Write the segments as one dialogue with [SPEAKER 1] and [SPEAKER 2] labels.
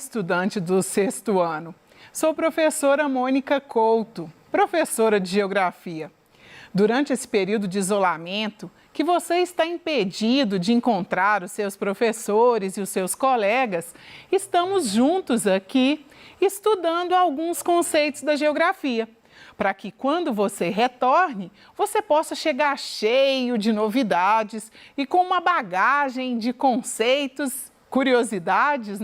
[SPEAKER 1] estudante do sexto ano. Sou professora Mônica Couto, professora de Geografia. Durante esse período de isolamento, que você está impedido de encontrar os seus professores e os seus colegas, estamos juntos aqui estudando alguns conceitos da geografia, para que quando você retorne, você possa chegar cheio de novidades e com uma bagagem de conceitos, curiosidades,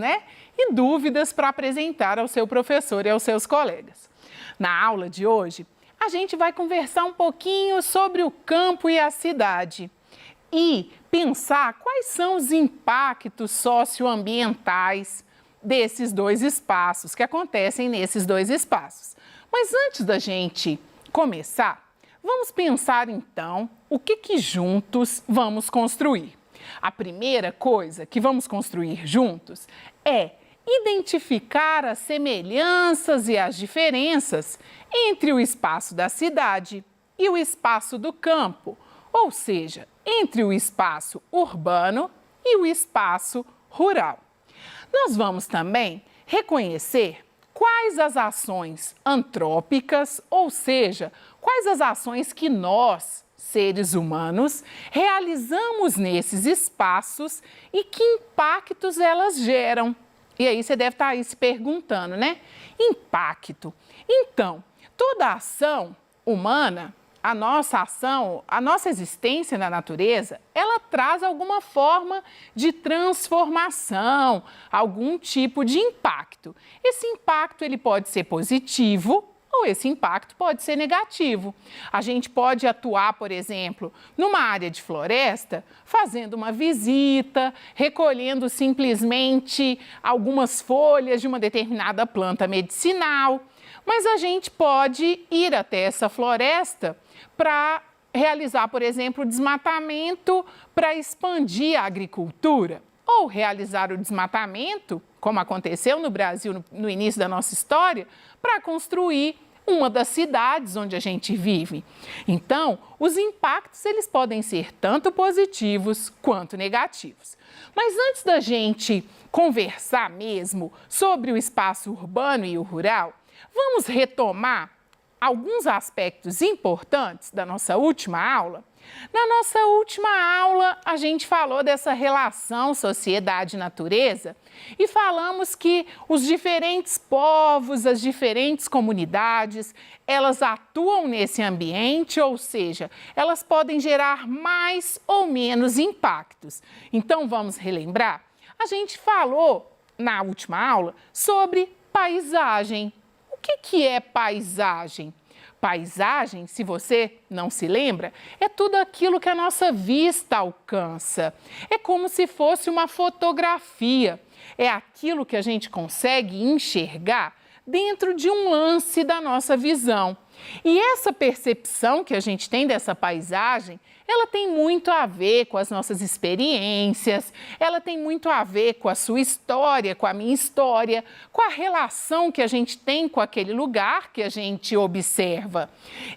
[SPEAKER 1] e dúvidas para apresentar ao seu professor e aos seus colegas. Na aula de hoje, a gente vai conversar um pouquinho sobre o campo e a cidade e pensar quais são os impactos socioambientais desses dois espaços, que acontecem nesses dois espaços. Mas antes da gente começar, vamos pensar então o que juntos vamos construir. A primeira coisa que vamos construir juntos é identificar as semelhanças e as diferenças entre o espaço da cidade e o espaço do campo, ou seja, entre o espaço urbano e o espaço rural. Nós vamos também reconhecer quais as ações antrópicas, ou seja, quais as ações que nós, seres humanos, realizamos nesses espaços e que impactos elas geram. E aí você deve estar aí se perguntando, Impacto. Então, toda ação humana, a nossa existência na natureza, ela traz alguma forma de transformação, algum tipo de impacto. Esse impacto ele pode ser positivo ou esse impacto pode ser negativo. A gente pode atuar, por exemplo, numa área de floresta, fazendo uma visita, recolhendo simplesmente algumas folhas de uma determinada planta medicinal, mas a gente pode ir até essa floresta para realizar, por exemplo, o desmatamento para expandir a agricultura, ou realizar o desmatamento, como aconteceu no Brasil no início da nossa história, para construir uma das cidades onde a gente vive. Então, os impactos eles podem ser tanto positivos quanto negativos. Mas antes da gente conversar mesmo sobre o espaço urbano e o rural, vamos retomar alguns aspectos importantes da nossa última aula. Na nossa última aula, a gente falou dessa relação sociedade-natureza e falamos que os diferentes povos, as diferentes comunidades, elas atuam nesse ambiente, ou seja, elas podem gerar mais ou menos impactos. Então, vamos relembrar? A gente falou na última aula sobre paisagem. O que é paisagem? Paisagem, se você não se lembra, é tudo aquilo que a nossa vista alcança. É como se fosse uma fotografia. É aquilo que a gente consegue enxergar dentro de um lance da nossa visão. E essa percepção que a gente tem dessa paisagem, ela tem muito a ver com as nossas experiências, ela tem muito a ver com a sua história, com a minha história, com a relação que a gente tem com aquele lugar que a gente observa.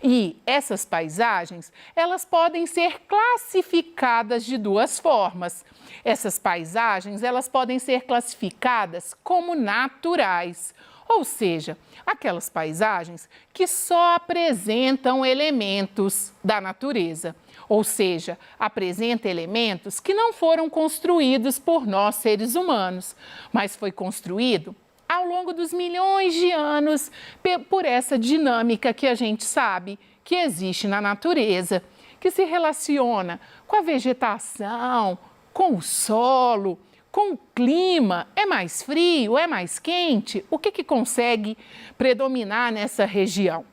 [SPEAKER 1] E essas paisagens, elas podem ser classificadas de duas formas. Essas paisagens, elas podem ser classificadas como naturais. Ou seja, aquelas paisagens que só apresentam elementos da natureza, ou seja, apresenta elementos que não foram construídos por nós seres humanos, mas foi construído ao longo dos milhões de anos por essa dinâmica que a gente sabe que existe na natureza, que se relaciona com a vegetação, com o solo, com o clima. É mais frio, é mais quente? O que consegue predominar nessa região?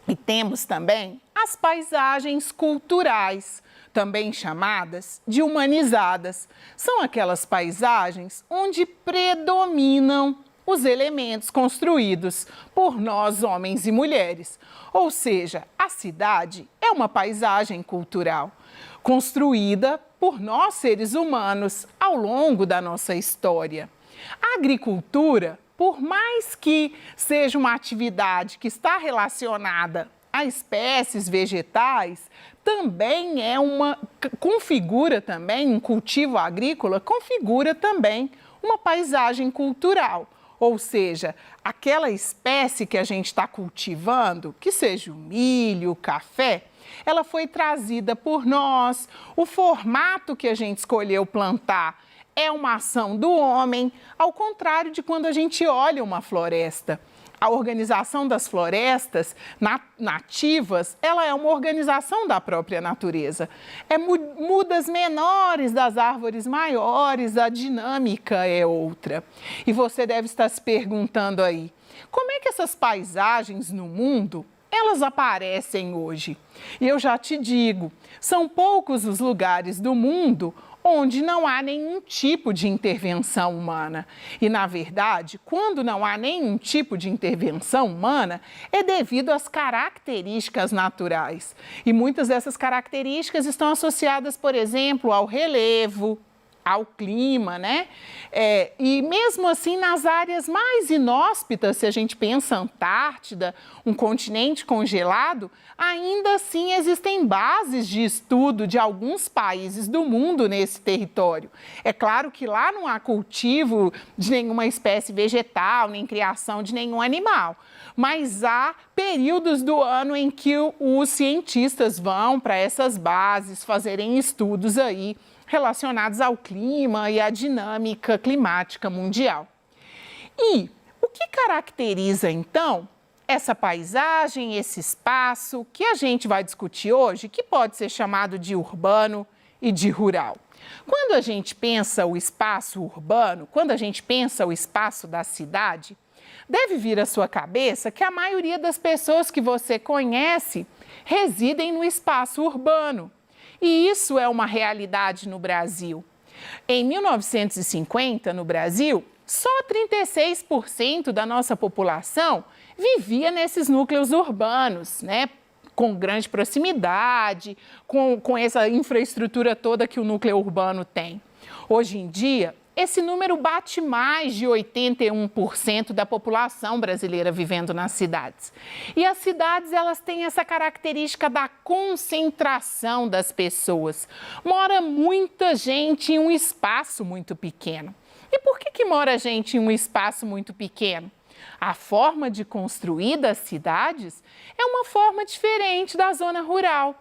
[SPEAKER 1] E temos também as paisagens culturais, também chamadas de humanizadas. São aquelas paisagens onde predominam os elementos construídos por nós, homens e mulheres. Ou seja, a cidade é uma paisagem cultural, construída por nós, seres humanos, ao longo da nossa história. A agricultura, por mais que seja uma atividade que está relacionada a espécies vegetais, configura também, um cultivo agrícola configura também uma paisagem cultural. Ou seja, aquela espécie que a gente está cultivando, que seja o milho, o café, ela foi trazida por nós. O formato que a gente escolheu plantar é uma ação do homem, ao contrário de quando a gente olha uma floresta. A organização das florestas nativas, ela é uma organização da própria natureza. É mudas menores das árvores maiores, a dinâmica é outra. E você deve estar se perguntando aí, como é que essas paisagens no mundo, elas aparecem hoje? E eu já te digo, são poucos os lugares do mundo onde não há nenhum tipo de intervenção humana. E, na verdade, quando não há nenhum tipo de intervenção humana, é devido às características naturais. E muitas dessas características estão associadas, por exemplo, ao relevo, ao clima, né? E mesmo assim, nas áreas mais inóspitas, se a gente pensa Antártida, um continente congelado, ainda assim existem bases de estudo de alguns países do mundo nesse território. É claro que lá não há cultivo de nenhuma espécie vegetal, nem criação de nenhum animal, mas há períodos do ano em que os cientistas vão para essas bases fazerem estudos aí relacionados ao clima e à dinâmica climática mundial. E o que caracteriza, então, essa paisagem, esse espaço que a gente vai discutir hoje, que pode ser chamado de urbano e de rural? Quando a gente pensa o espaço urbano, quando a gente pensa o espaço da cidade, deve vir à sua cabeça que a maioria das pessoas que você conhece residem no espaço urbano. E isso é uma realidade no Brasil. Em 1950, no Brasil, só 36% da nossa população vivia nesses núcleos urbanos, né? Com grande proximidade, com essa infraestrutura toda que o núcleo urbano tem. Hoje em dia, esse número bate mais de 81% da população brasileira vivendo nas cidades. E as cidades, elas têm essa característica da concentração das pessoas. Mora muita gente em um espaço muito pequeno. E por que mora gente em um espaço muito pequeno? A forma de construir das cidades é uma forma diferente da zona rural.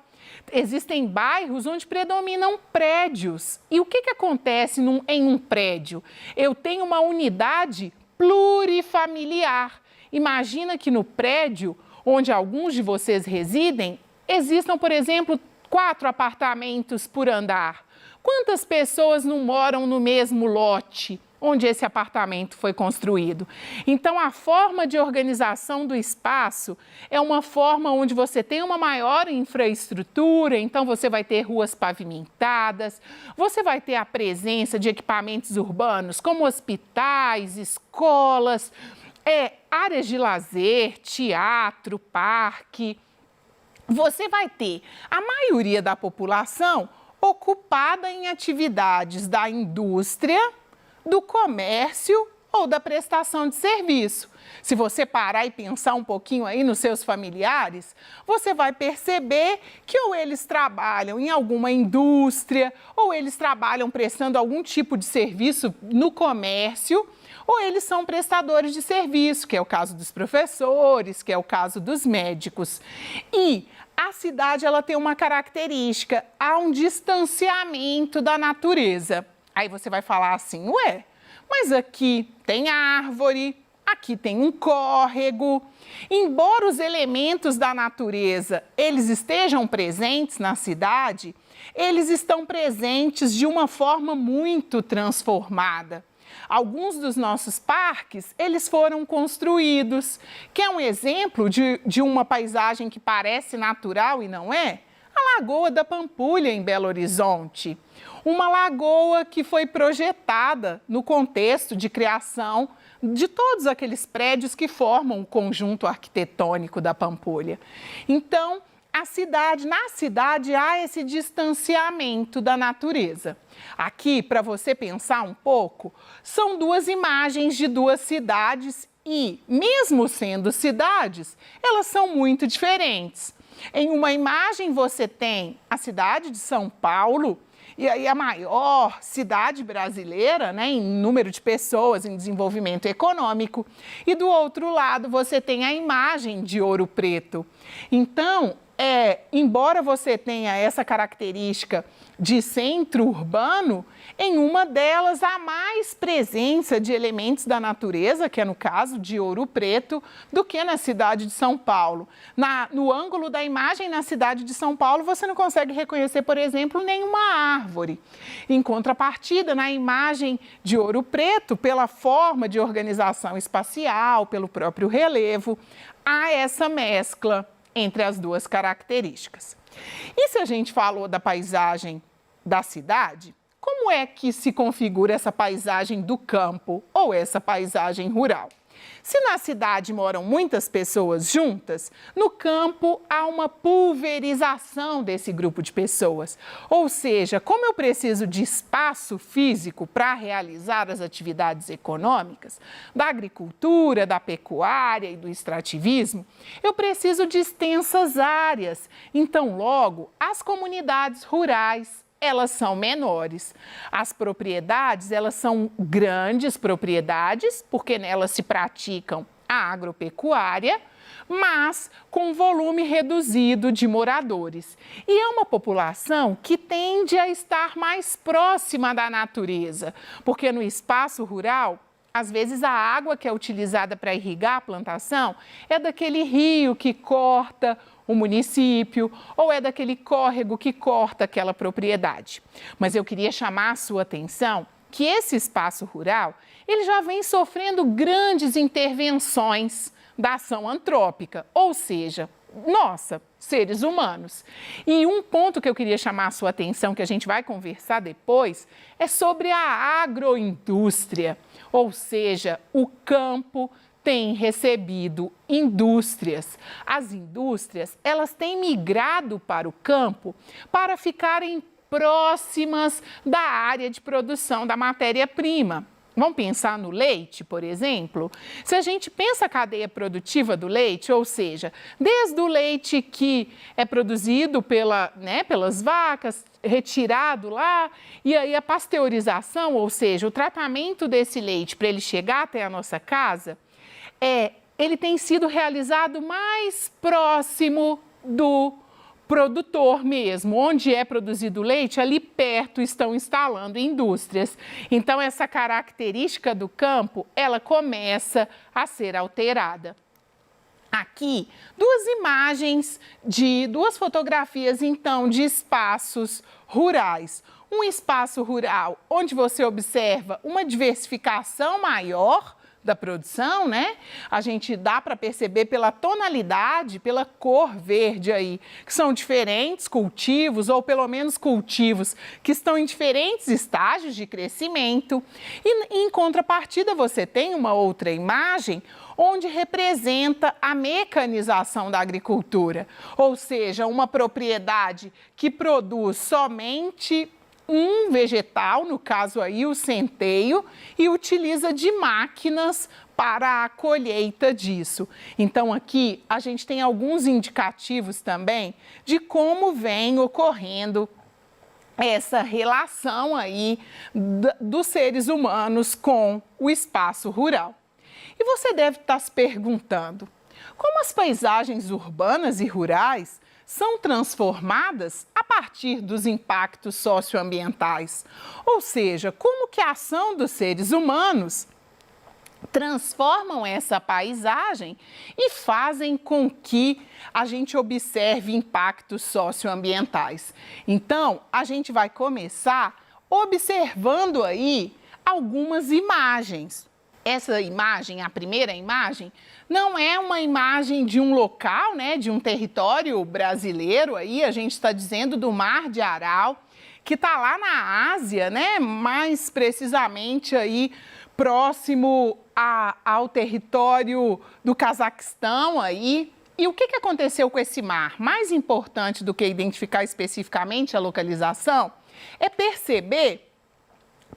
[SPEAKER 1] Existem bairros onde predominam prédios. E o que acontece em um prédio? Eu tenho uma unidade plurifamiliar. Imagina que no prédio onde alguns de vocês residem, existam, por exemplo, 4 apartamentos por andar. Quantas pessoas não moram no mesmo lote onde esse apartamento foi construído? Então, a forma de organização do espaço é uma forma onde você tem uma maior infraestrutura, então você vai ter ruas pavimentadas, você vai ter a presença de equipamentos urbanos como hospitais, escolas, áreas de lazer, teatro, parque. Você vai ter a maioria da população ocupada em atividades da indústria, do comércio ou da prestação de serviço. Se você parar e pensar um pouquinho aí nos seus familiares, você vai perceber que ou eles trabalham em alguma indústria, ou eles trabalham prestando algum tipo de serviço no comércio, ou eles são prestadores de serviço, que é o caso dos professores, que é o caso dos médicos. E a cidade, ela tem uma característica, há um distanciamento da natureza. Aí você vai falar assim, ué, mas aqui tem árvore, aqui tem um córrego. Embora os elementos da natureza, eles estejam presentes na cidade, eles estão presentes de uma forma muito transformada. Alguns dos nossos parques, eles foram construídos. Quer um exemplo de uma paisagem que parece natural e não é? A Lagoa da Pampulha, em Belo Horizonte. Uma lagoa que foi projetada no contexto de criação de todos aqueles prédios que formam o conjunto arquitetônico da Pampulha. Então, na cidade há esse distanciamento da natureza. Aqui, para você pensar um pouco, são 2 imagens de 2 cidades e, mesmo sendo cidades, elas são muito diferentes. Em uma imagem você tem a cidade de São Paulo, e aí a maior cidade brasileira, né, em número de pessoas, em desenvolvimento econômico. E do outro lado você tem a imagem de Ouro Preto. Então, embora você tenha essa característica de centro urbano, em uma delas há mais presença de elementos da natureza, que é no caso de Ouro Preto, do que na cidade de São Paulo. No ângulo da imagem na cidade de São Paulo, você não consegue reconhecer, por exemplo, nenhuma árvore. Em contrapartida, na imagem de Ouro Preto, pela forma de organização espacial, pelo próprio relevo, há essa mescla entre as duas características. E se a gente falou da paisagem da cidade, como é que se configura essa paisagem do campo ou essa paisagem rural? Se na cidade moram muitas pessoas juntas, no campo há uma pulverização desse grupo de pessoas. Ou seja, como eu preciso de espaço físico para realizar as atividades econômicas, da agricultura, da pecuária e do extrativismo, eu preciso de extensas áreas. Então, logo, as comunidades rurais, elas são menores. As propriedades, elas são grandes propriedades, porque nelas se praticam a agropecuária, mas com volume reduzido de moradores. E é uma população que tende a estar mais próxima da natureza, porque no espaço rural, às vezes a água que é utilizada para irrigar a plantação é daquele rio que corta o município ou é daquele córrego que corta aquela propriedade. Mas eu queria chamar a sua atenção que esse espaço rural, ele já vem sofrendo grandes intervenções da ação antrópica, ou seja, seres humanos. E um ponto que eu queria chamar a sua atenção, que a gente vai conversar depois, é sobre a agroindústria, ou seja, o campo tem recebido indústrias. As indústrias, elas têm migrado para o campo para ficarem próximas da área de produção da matéria-prima. Vamos pensar no leite, por exemplo? Se a gente pensa a cadeia produtiva do leite, ou seja, desde o leite que é produzido pelas vacas, retirado lá, e aí a pasteurização, ou seja, o tratamento desse leite para ele chegar até a nossa casa, ele tem sido realizado mais próximo do produtor mesmo, onde é produzido o leite, ali perto estão instalando indústrias. Então, essa característica do campo, ela começa a ser alterada. Aqui, duas fotografias, então, de espaços rurais. Um espaço rural onde você observa uma diversificação maior da produção, né? A gente dá para perceber pela tonalidade, pela cor verde aí, que são diferentes cultivos, ou pelo menos cultivos que estão em diferentes estágios de crescimento. E em contrapartida você tem uma outra imagem onde representa a mecanização da agricultura, ou seja, uma propriedade que produz somente um vegetal, no caso aí o centeio, e utiliza de máquinas para a colheita disso. Então aqui a gente tem alguns indicativos também de como vem ocorrendo essa relação aí dos seres humanos com o espaço rural. E você deve estar se perguntando, como as paisagens urbanas e rurais são transformadas a partir dos impactos socioambientais? Ou seja, como que a ação dos seres humanos transformam essa paisagem e fazem com que a gente observe impactos socioambientais. Então, a gente vai começar observando aí algumas imagens. Essa imagem, a primeira imagem, não é uma imagem de um local, né, de um território brasileiro, aí a gente está dizendo do Mar de Aral, que está lá na Ásia, né, mais precisamente aí próximo ao território do Cazaquistão aí. E o que aconteceu com esse mar? Mais importante do que identificar especificamente a localização, é perceber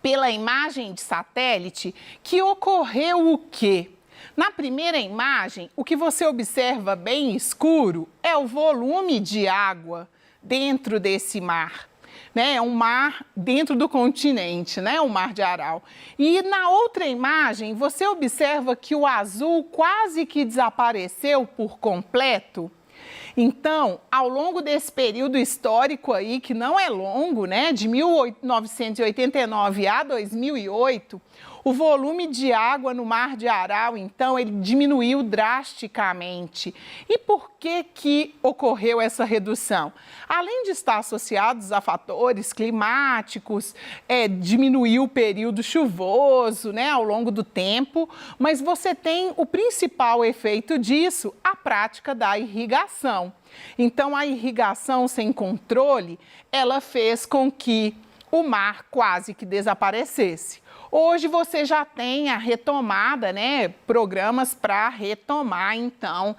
[SPEAKER 1] pela imagem de satélite que ocorreu o quê? Na primeira imagem, o que você observa bem escuro é o volume de água dentro desse mar. né? É um mar dentro do continente, né? O Mar de Aral. E na outra imagem, você observa que o azul quase que desapareceu por completo. Então, ao longo desse período histórico aí, que não é longo, né, de 1989 a 2008, o volume de água no Mar de Aral, então, ele diminuiu drasticamente. E por que ocorreu essa redução? Além de estar associados a fatores climáticos, diminuiu o período chuvoso, né, ao longo do tempo, mas você tem o principal efeito disso, a prática da irrigação. Então, a irrigação sem controle, ela fez com que o mar quase que desaparecesse. Hoje você já tem a retomada, né, programas para retomar, então,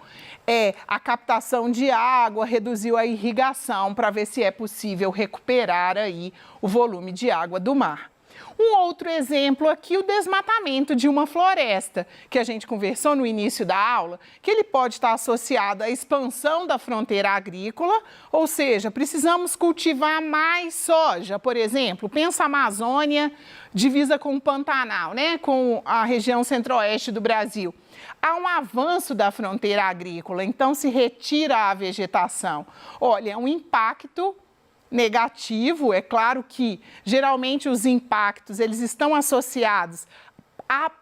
[SPEAKER 1] a captação de água, reduziu a irrigação para ver se é possível recuperar aí o volume de água do mar. Um outro exemplo aqui, o desmatamento de uma floresta, que a gente conversou no início da aula, que ele pode estar associado à expansão da fronteira agrícola, ou seja, precisamos cultivar mais soja, por exemplo, pensa a Amazônia, divisa com o Pantanal, né, com a região centro-oeste do Brasil. Há um avanço da fronteira agrícola, então se retira a vegetação. Olha, é um impacto negativo, é claro que geralmente os impactos eles estão associados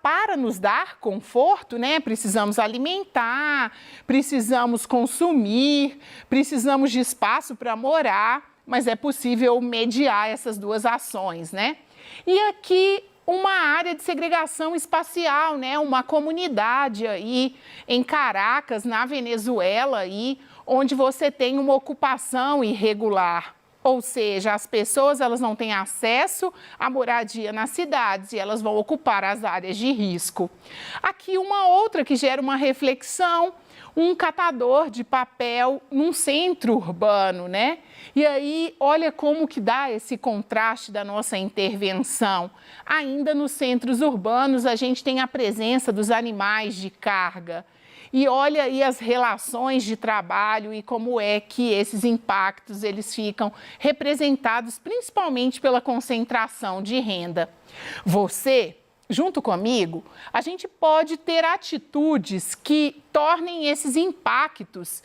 [SPEAKER 1] para nos dar conforto, né? Precisamos alimentar, precisamos consumir, precisamos de espaço para morar, mas é possível mediar essas duas ações, né? E aqui uma área de segregação espacial, né? Uma comunidade aí em Caracas, na Venezuela, aí, onde você tem uma ocupação irregular. Ou seja, as pessoas elas não têm acesso à moradia nas cidades e elas vão ocupar as áreas de risco. Aqui uma outra que gera uma reflexão, um catador de papel num centro urbano, né? E aí, olha como que dá esse contraste da nossa intervenção. Ainda nos centros urbanos, a gente tem a presença dos animais de carga. E olha aí as relações de trabalho e como é que esses impactos eles ficam representados principalmente pela concentração de renda. Você, junto comigo, a gente pode ter atitudes que tornem esses impactos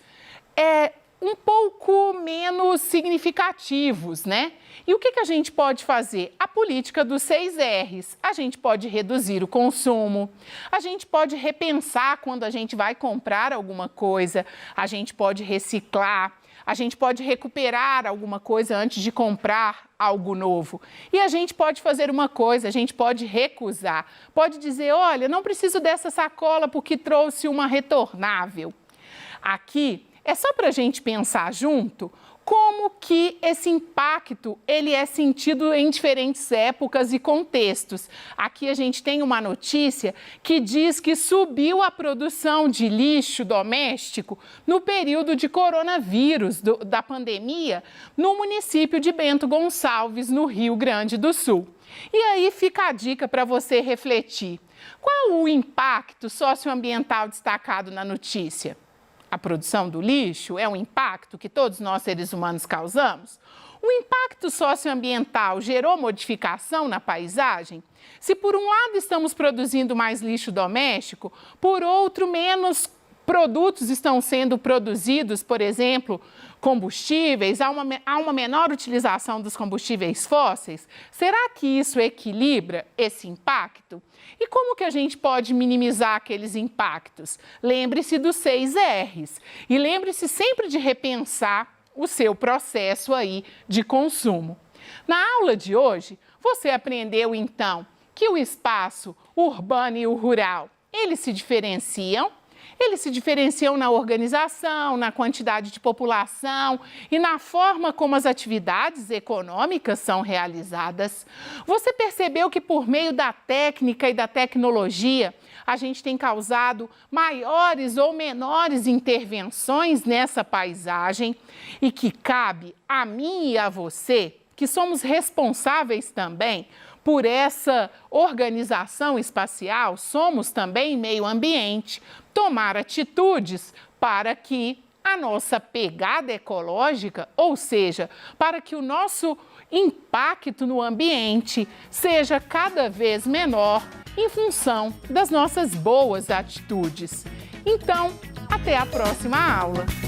[SPEAKER 1] um pouco menos significativos, né? E o que a gente pode fazer? A política dos 6 R's. A gente pode reduzir o consumo, a gente pode repensar quando a gente vai comprar alguma coisa, a gente pode reciclar, a gente pode recuperar alguma coisa antes de comprar algo novo. E a gente pode fazer uma coisa, a gente pode recusar, pode dizer, olha, não preciso dessa sacola porque trouxe uma retornável. Aqui é só para a gente pensar junto como que esse impacto ele é sentido em diferentes épocas e contextos. Aqui a gente tem uma notícia que diz que subiu a produção de lixo doméstico no período de coronavírus, da pandemia, no município de Bento Gonçalves, no Rio Grande do Sul. E aí fica a dica para você refletir. Qual o impacto socioambiental destacado na notícia? A produção do lixo é um impacto que todos nós seres humanos causamos? O impacto socioambiental gerou modificação na paisagem? Se por um lado estamos produzindo mais lixo doméstico, por outro menos produtos estão sendo produzidos, por exemplo, combustíveis, há uma menor utilização dos combustíveis fósseis, será que isso equilibra esse impacto? E como que a gente pode minimizar aqueles impactos? Lembre-se dos 6 R's e lembre-se sempre de repensar o seu processo aí de consumo. Na aula de hoje, você aprendeu então que o espaço urbano e o rural, eles se diferenciam. Eles se diferenciam na organização, na quantidade de população e na forma como as atividades econômicas são realizadas. Você percebeu que por meio da técnica e da tecnologia, a gente tem causado maiores ou menores intervenções nessa paisagem e que cabe a mim e a você, que somos responsáveis também por essa organização espacial, somos também meio ambiente, tomar atitudes para que a nossa pegada ecológica, ou seja, para que o nosso impacto no ambiente seja cada vez menor em função das nossas boas atitudes. Então, até a próxima aula!